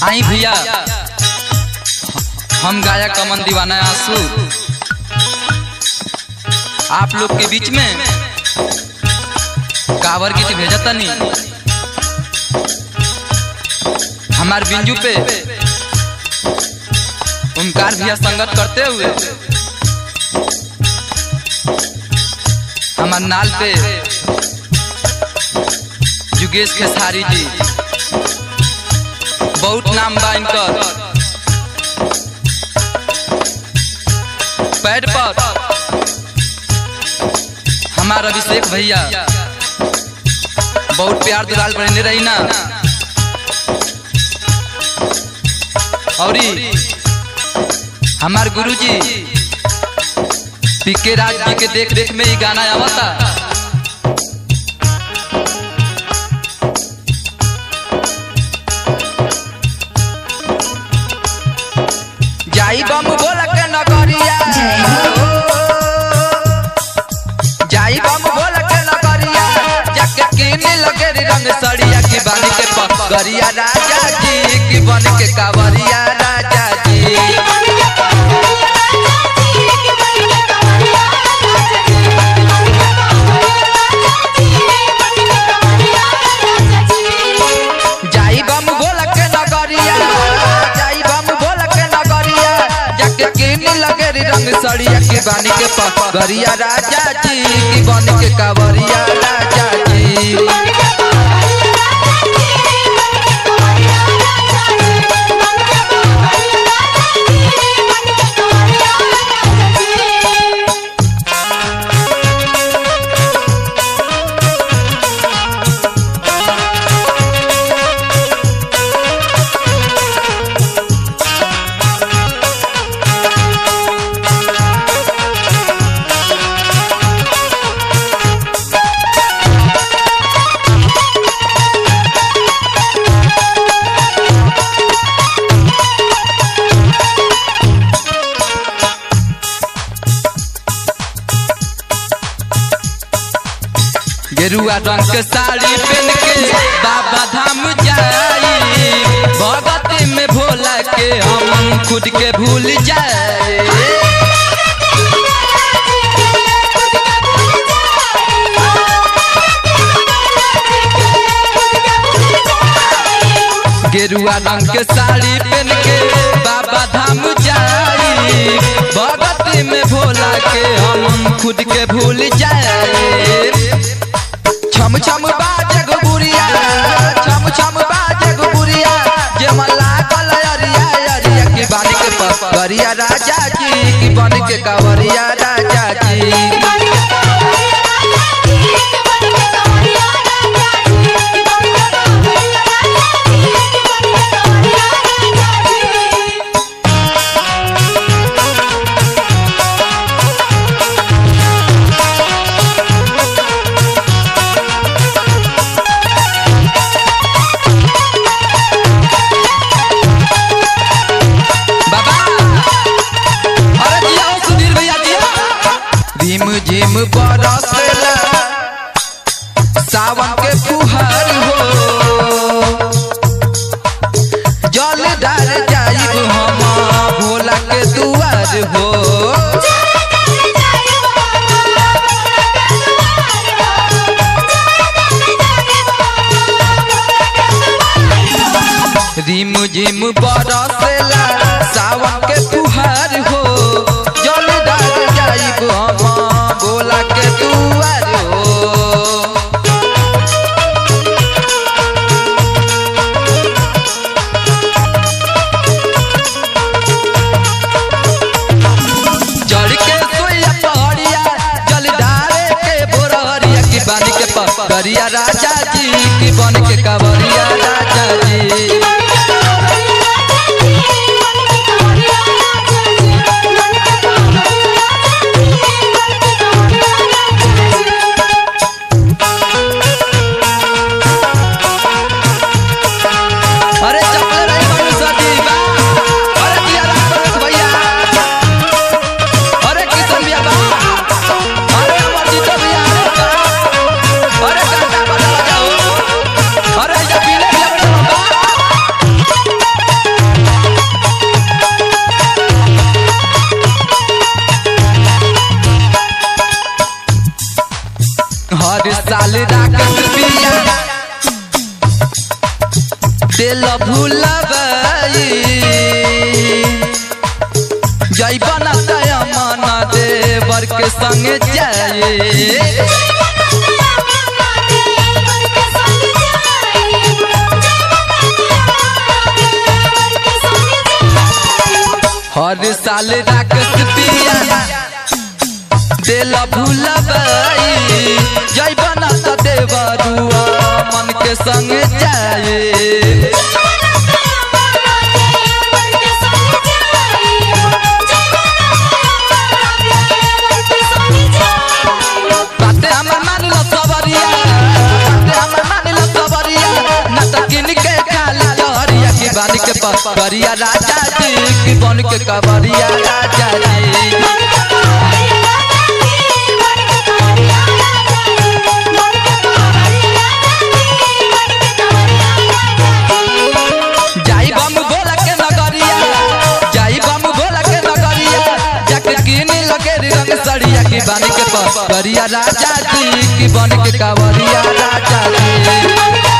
आई भैया, हम गायक अमन दीवाना आंसू आप लोग के बीच में कावर गीत भेजा तनी। हमार बिंजू पे ओमकार भैया संगत करते हुए, हमार नाल पे जुगेश खेसारी जी, बहुत नाम बा इनकर। पैड पर हमारा अभिषेक भैया बहुत प्यार दुलाल बने रही ना। और हमार गुरुजी पीके राज जी के देख रेख में ही गाना आवता। जाई बम बोल के नगरिया, जाई बम बोल के नगरिया, जाके कीने लगे रंग सड़िया की बानी के पगरिया राजा जी, की बन के कावरिया राजा जी। जाई बम बोल के नगरिया, जाई बम बोल के नगरिया, जाके कीने लगे रंग सड़िया की बानी के पगरिया राजा जी, की बन के कावरिया राजा जी। गेरुआ रंग के साड़ी पहन के बाबा धाम जाई, भगती में भोला के हम खुद के भूल जाए। गेरुआ रंग के साड़ी पहन के बाबा धाम जाई, भगती में भोला के हम खुद के भूल जाए। छम छम बाजे गुबुरिया, छम छम बाजे गुबुरिया, जे मला कल अरिया अरिया की बानी के पगरिया राजा जी, की बन के कावरिया राजा जी। झिम बरसला सावन के फुहार हो, जल डाल जाइब हम भोला के दुआर हो। रिम झिम बरसला सावन के फुहार हो, जल डाल जाइब हम भोला के दुआर हो। चढ़ के सोया पहाड़िया, जल डाले के बोरहरिया की बानी के पगरिया राजा जी, की बन के कावरिया राजा जी। अरे दिल भूलबाई जय बनता अमना देवर के संग जाए हर साल राकेश पिया दिल भूलबाई जय बनता देवरुआ मन के संग जाए बानी के कवरिया राजा जी की बन के कवरिया राजा जी जाई बम भोला के नगरिया जाई बम भोला के नगरिया जाके कीन लगे रंग सड़िया की बानी के कवरिया राजा जी की बन के कवरिया राजा जी।